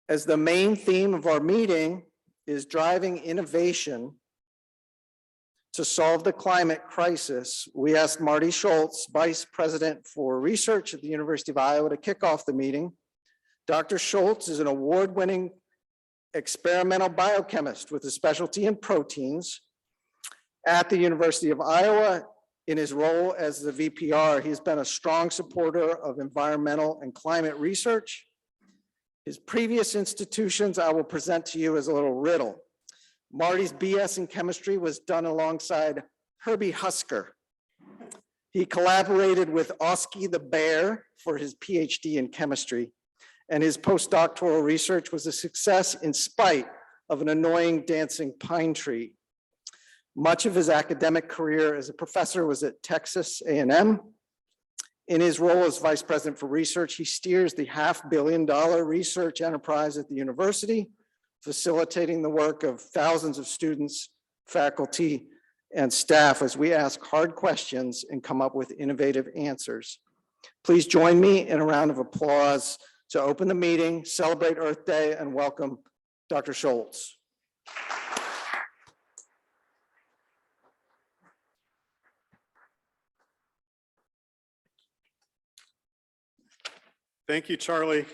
As the main theme of our meeting is driving innovation to solve the climate crisis, we asked Marty Scholtz, Vice President for Research at the University of Iowa, to kick off the meeting. Dr. Scholtz is an award-winning experimental biochemist with a specialty in proteins at the University of Iowa. In his role as the VPR, he's been a strong supporter of environmental and climate research. His previous institutions I will present to you as a little riddle. Marty's BS in chemistry was done alongside Herbie Husker. He collaborated with Oski the bear for his PhD in chemistry, and his postdoctoral research was a success in spite of an annoying dancing pine tree. Much of his academic career as a professor was at Texas A&M. In his role as Vice President for Research, he steers the $500 million research enterprise at the university, facilitating the work of thousands of students, faculty, and staff as we ask hard questions and come up with innovative answers. Please join me in a round of applause to open the meeting, celebrate Earth Day, and welcome Dr. Scholtz. Thank you, Charlie.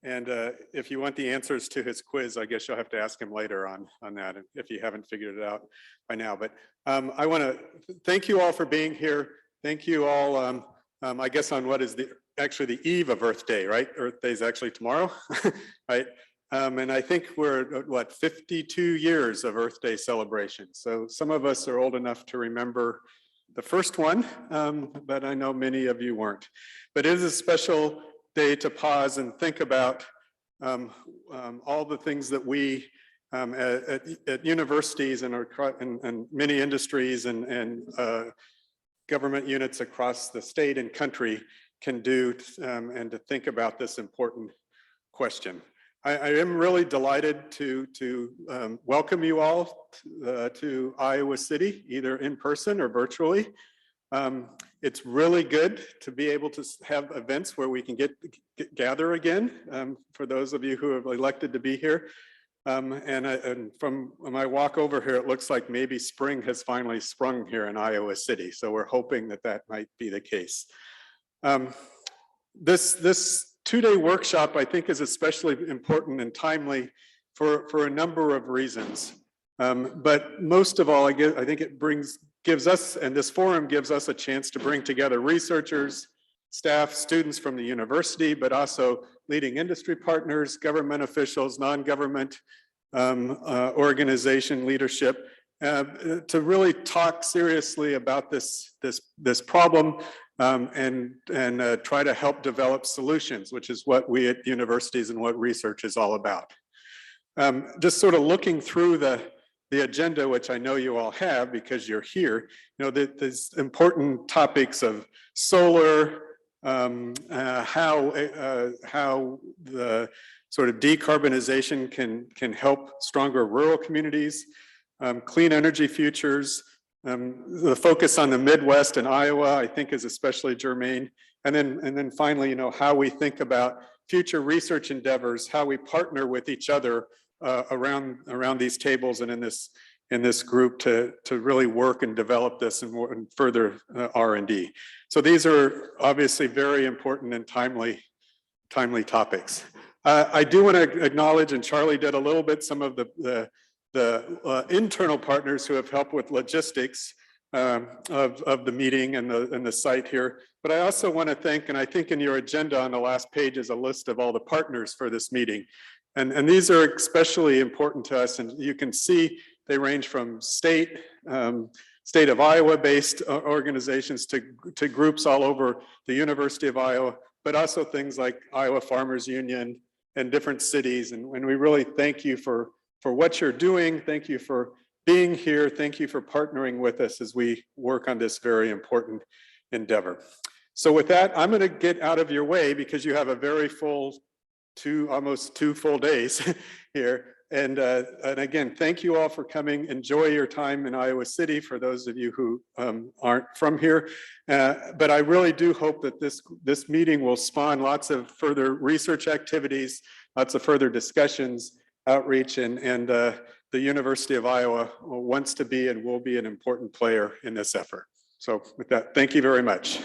If you want the answers to his quiz, I guess you'll have to ask him later on that if you haven't figured it out by now. But I want to thank you all for being here. Thank you all, I guess on what is actually the eve of Earth Day, right? Earth Day is actually tomorrow, right? And I think we're at, what, 52 years of Earth Day celebration. So some of us are old enough to remember the first one, but I know many of you weren't. But it is a special day to pause and think about all the things that we at universities and many industries and government units across the state and country can do and to think about this important question. I am really delighted to welcome you all to Iowa City, either in person or virtually. It's really good to be able to have events where we can gather again, for those of you who have elected to be here. And from my walk over here, it looks like maybe spring has finally sprung here in Iowa City. So we're hoping that that might be the case. This two-day workshop, I think, is especially important and timely for a number of reasons. But most of all, I think it gives us, and this forum gives us a chance to bring together researchers, staff, students from the university, but also leading industry partners, government officials, non-government organization leadership, to really talk seriously about this problem and try to help develop solutions, which is what we at universities and what research is all about. Just sort of looking through the agenda, which I know you all have because you're here, you know, there's important topics of solar, how the sort of decarbonization can help stronger rural communities, clean energy futures, the focus on the Midwest and Iowa, I think, is especially germane. And then finally, you know, how we think about future research endeavors, how we partner with each other around these tables and in this group to really work and develop this and further R&D. So these are obviously very important and timely topics. I do want to acknowledge, and Charlie did a little bit, some of the internal partners who have helped with logistics of the meeting and the site here. But I also want to thank, and I think in your agenda on the last page is a list of all the partners for this meeting. And these are especially important to us, and you can see they range from state of Iowa-based organizations to groups all over the University of Iowa, but also things like Iowa Farmers Union and different cities. And we really thank you for what you're doing. Thank you for being here. Thank you for partnering with us as we work on this very important endeavor. So with that, I'm going to get out of your way because you have a very full almost two full days here. And again, thank you all for coming. Enjoy your time in Iowa City for those of you who aren't from here. But I really do hope that this meeting will spawn lots of further research activities, lots of further discussions, outreach, and the University of Iowa wants to be and will be an important player in this effort. So with that, thank you very much.